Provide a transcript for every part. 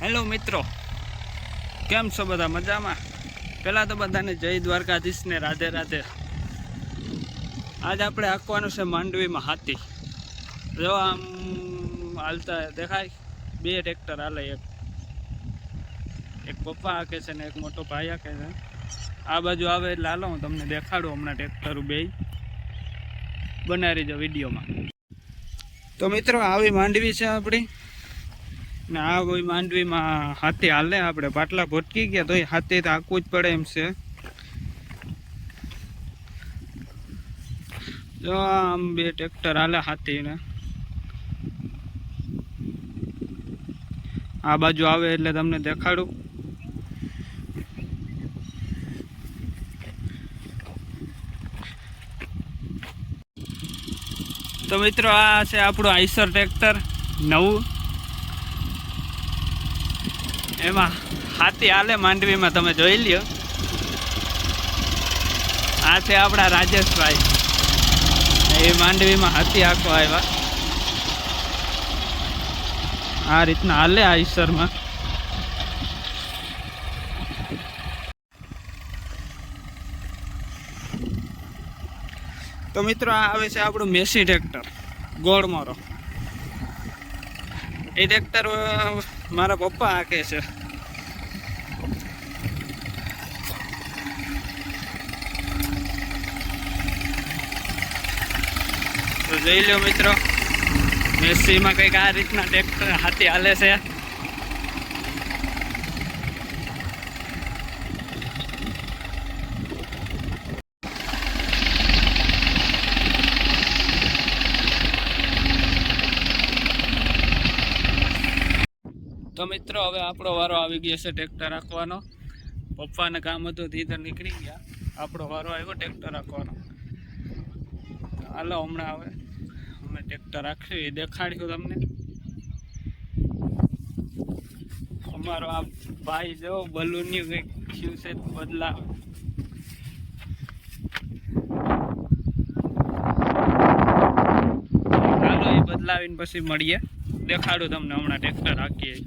Hello મિત્રો, કેમ છો બધા? મજામાં? પહેલાં તો બધાને જય દ્વારકાધીશ ને રાધે રાધે. આજ આપણે હાંકવાનું છે માંડવીમાં હાથી. જો આમ હાલતા દેખાય, બે ટ્રેક્ટર હાલે, એક પપ્પા હાંકે છે ને એક મોટો ભાઈ હાંકે છે. આ બાજુ આવે એટલે હાલો હું તમને દેખાડું હમણાં ટ્રેક્ટર બે બનાવી જો વિડીયોમાં. તો મિત્રો આવી માંડવી છે આપણી ને આ કોઈ માંડવીમાં હાથી હાલે. આપણે પાટલા ભટકી ગયા તો એ હાથી તો આખું જ પડે એમ છે. જો આમ બે ટ્રેક્ટર હાલે હાથીને. આ બાજુ આવે એટલે તમને દેખાડું. તો મિત્રો આ છે આપણું આઈસર ટ્રેક્ટર નવું. એમાં હાથી હાલે માંડવીમાં, તમે જોઈ લ્યો. આ છે આપણા રાજેશભાઈ, એ માંડવીમાં હાથી આખો આવ્યા. આ રીતના હાલે આઈસરમાં. તો મિત્રો આ આવે છે આપણું મેસી ટ્રેક્ટર ગોળમારો. એ ટ્રેક્ટર મારા પપ્પા હાંકે છે. તો જોઈ લો મિત્રો, મેસીમાં કંઈક આ રીતના ટ્રેક્ટર હાથી હાલે છે. તો મિત્રો હવે આપણો વારો આવી ગયો છે ટ્રેક્ટર રાખવાનો. પપ્પાને કામ હતું તે તો નીકળી ગયા, આપણો વારો આવ્યો ટ્રેક્ટર રાખવાનો. હાલો હમણાં હવે અમે ટ્રેક્ટર રાખ્યું એ દેખાડ્યું તમને. અમારો આ ભાઈ જો બલૂનની કંઈક થયું છે બદલાવ. ચાલો એ બદલાવીને પછી મળીએ, દેખાડું તમને હમણાં ટ્રેક્ટર રાખીએ.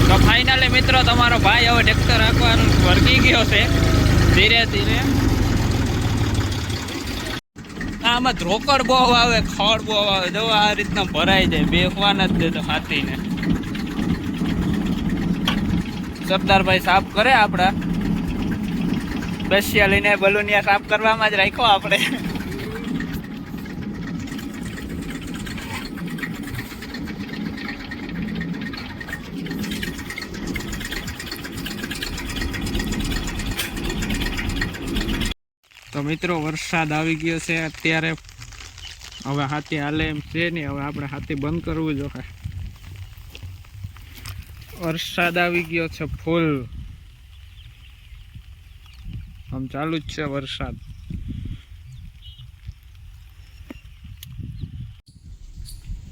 તો ફાઇનલી મિત્રો તમારો ભાઈ હવે ટ્રેક્ટર રાખવાનું વર્ગી ગયો છે ધીરે ધીરે. આમાં ધ્રોકડ બહુ આવે, ખડ બહુ આવે. જો આ રીતના ભરાઈ જાય, બેસવાના જ દેતો હાથીને. સરદારભાઈ સાફ કરે આપણા. બસિયા લઈને બલૂનિયા સાફ કરવામાં જ રાખ્યો આપણે. તો મિત્રો વરસાદ આવી ગયો છે અત્યારે. હવે હાથી હાલે એમ છે નહીં, હવે આપણે હાથી બંધ કરવું જોઈએ. વરસાદ આવી ગયો છે ફૂલ, આમ ચાલુ જ છે વરસાદ.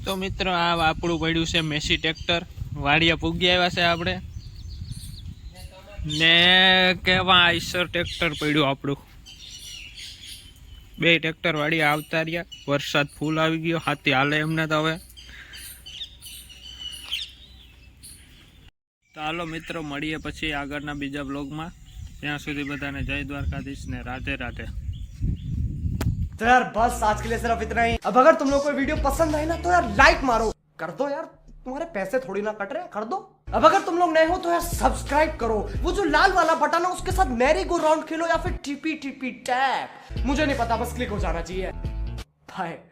તો મિત્રો આ આપણું પડ્યું છે મેસી ટ્રેક્ટર. વાડિયા પૂગી આવ્યા છે આપણે ને કેવા આઈસર ટ્રેક્ટર પડ્યું આપણું. બે ટ્રેક્ટર વાડિયા આવતા રહ્યા. વરસાદ ફૂલ આવી ગયો, હાથી હાલે એમને. તો હવે તો હાલો મિત્રો મળીએ પછી આગળના બીજા બ્લોગમાં. ત્યાં સુધી બધાને જય દ્વારકાધીશ ને રાધે રાધે. तो यार बस आज के लिए सिर्फ इतना ही. अब अगर तुम लोग को वीडियो पसंद आए ना तो यार लाइक मारो, कर दो यार, तुम्हारे पैसे थोड़ी ना कट रहे हैं, कर दो. अब अगर तुम लोग नए हो तो यार सब्सक्राइब करो. वो जो लाल वाला बटन है उसके साथ मैरी गो राउंड खेलो या फिर टीपी टीपी टैप, मुझे नहीं पता, बस क्लिक हो जाना चाहिए. बाय.